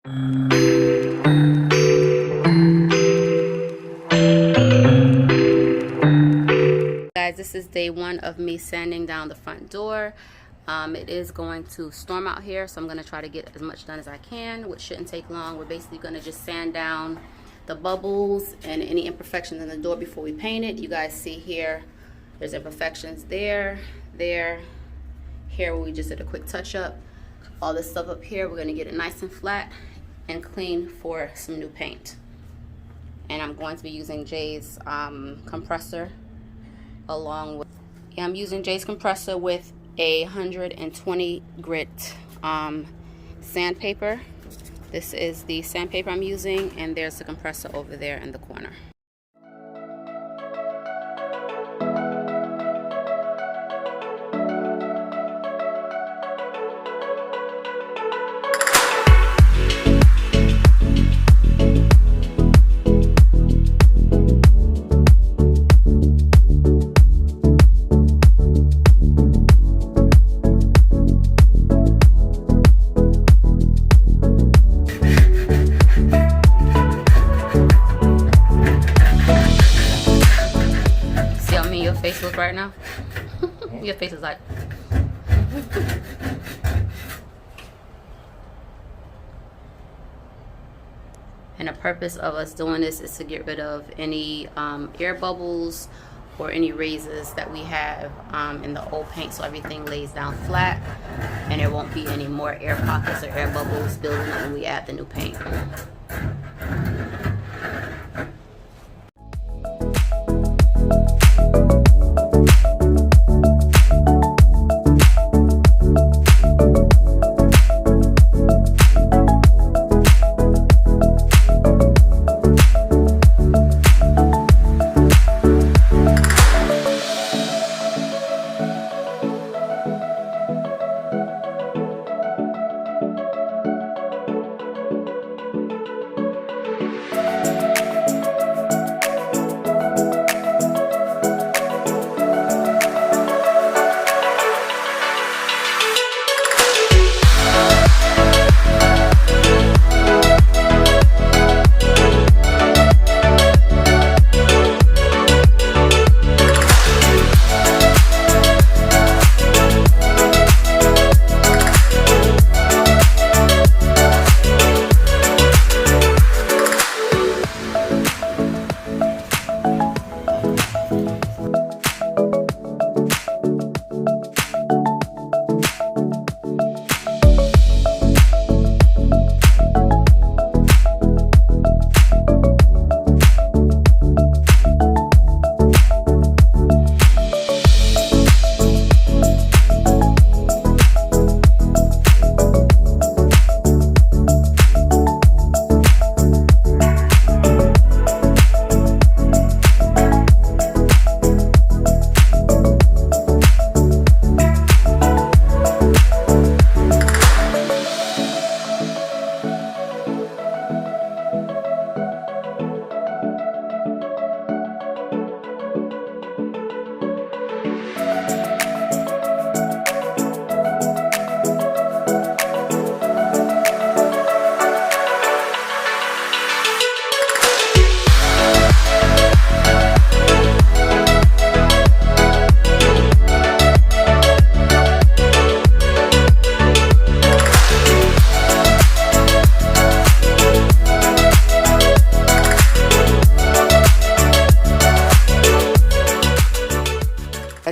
Guys, this is day one of me sanding down the front door. It is going to storm out here, so I'm going to try to get as much done as I can, which shouldn't take long. We're basically going to just sand down the bubbles and any imperfections in the door before we paint it. You guys see here, there's imperfections there, here where we just did a quick touch up. All this stuff up here, we're going to get it nice and flat and clean for some new paint. And I'm going to be using Jay's compressor along with, I'm using Jay's compressor with a 120 grit sandpaper. This is the sandpaper I'm using, and there's the compressor over there in the corner. Face look right now? Your face is like and the purpose of us doing this is to get rid of any air bubbles or any raises that we have in the old paint, so everything lays down flat and there won't be any more air pockets or air bubbles building up when we add the new paint.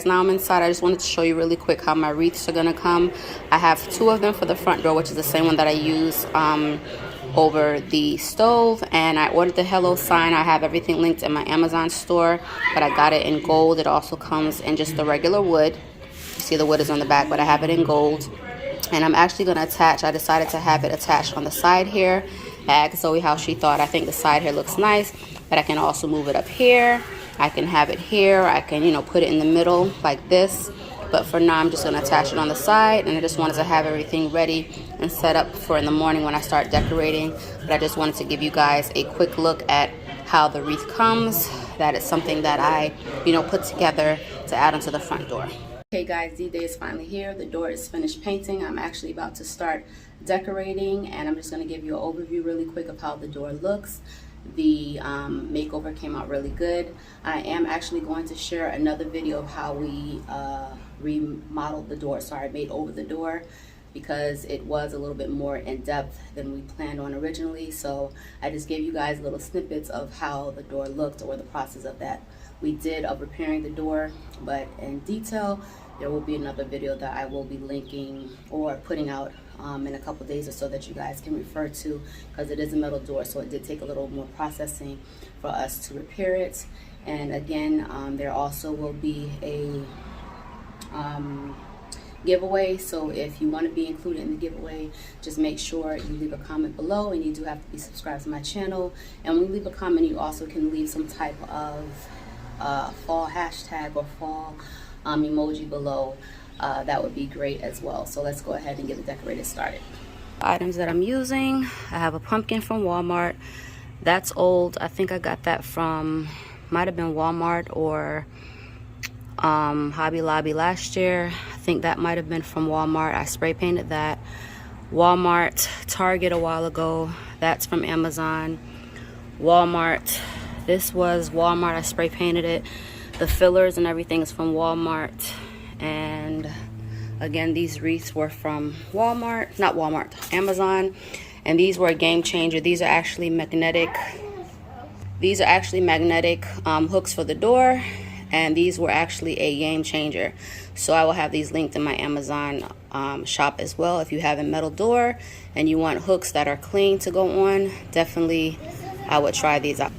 Now I'm inside. I just wanted to show you really quick how my wreaths are gonna come. I have 2 of them for the front door, which is the same one that I use over the stove, and I ordered the hello sign. I have everything linked in my Amazon store, but I got it in gold. It also comes in just the regular wood. You see the wood is on the back, but I have it in gold. And I'm actually gonna attach, I decided to have it attached on the side here. I asked Zoe how she thought. I think the side here looks nice, but I can also move it up here. I can have it here. I can, put it in the middle like this. But for now, I'm just going to attach it on the side. And I just wanted to have everything ready and set up for in the morning when I start decorating. But I just wanted to give you guys a quick look at how the wreath comes. That is something that I, put together to add onto the front door. Okay guys, D-Day is finally here. The door is finished painting. I'm actually about to start decorating, and I'm just going to give you an overview really quick of how the door looks. The makeover came out really good. I am actually going to share another video of how we remodeled the door. Sorry, made over the door, because it was a little bit more in depth than we planned on originally. So I just gave you guys little snippets of how the door looked, or the process of that we did of repairing the door. But in detail, there will be another video that I will be linking or putting out in a couple days or so, that you guys can refer to, because it is a metal door, so it did take a little more processing for us to repair it. And again, there also will be a giveaway, so if you want to be included in the giveaway, just make sure you leave a comment below, and you do have to be subscribed to my channel. And when you leave a comment, you also can leave some type of fall hashtag or fall emoji below. That would be great as well. So let's go ahead and get the decorated started. Items that I'm using: I have a pumpkin from Walmart. That's old. I think I got that from, might have been Walmart or Hobby Lobby last year. I think that might have been from Walmart. I spray painted that. Walmart, Target a while ago. That's from Amazon. Walmart. This was Walmart. I spray painted it. The fillers and everything is from Walmart. And again, these wreaths were from Walmart, not Walmart, Amazon. And these were a game changer. These are actually magnetic. These are actually magnetic hooks for the door, and these were actually a game changer. So I will have these linked in my Amazon shop as well. If you have a metal door and you want hooks that are clean to go on, definitely I would try these out.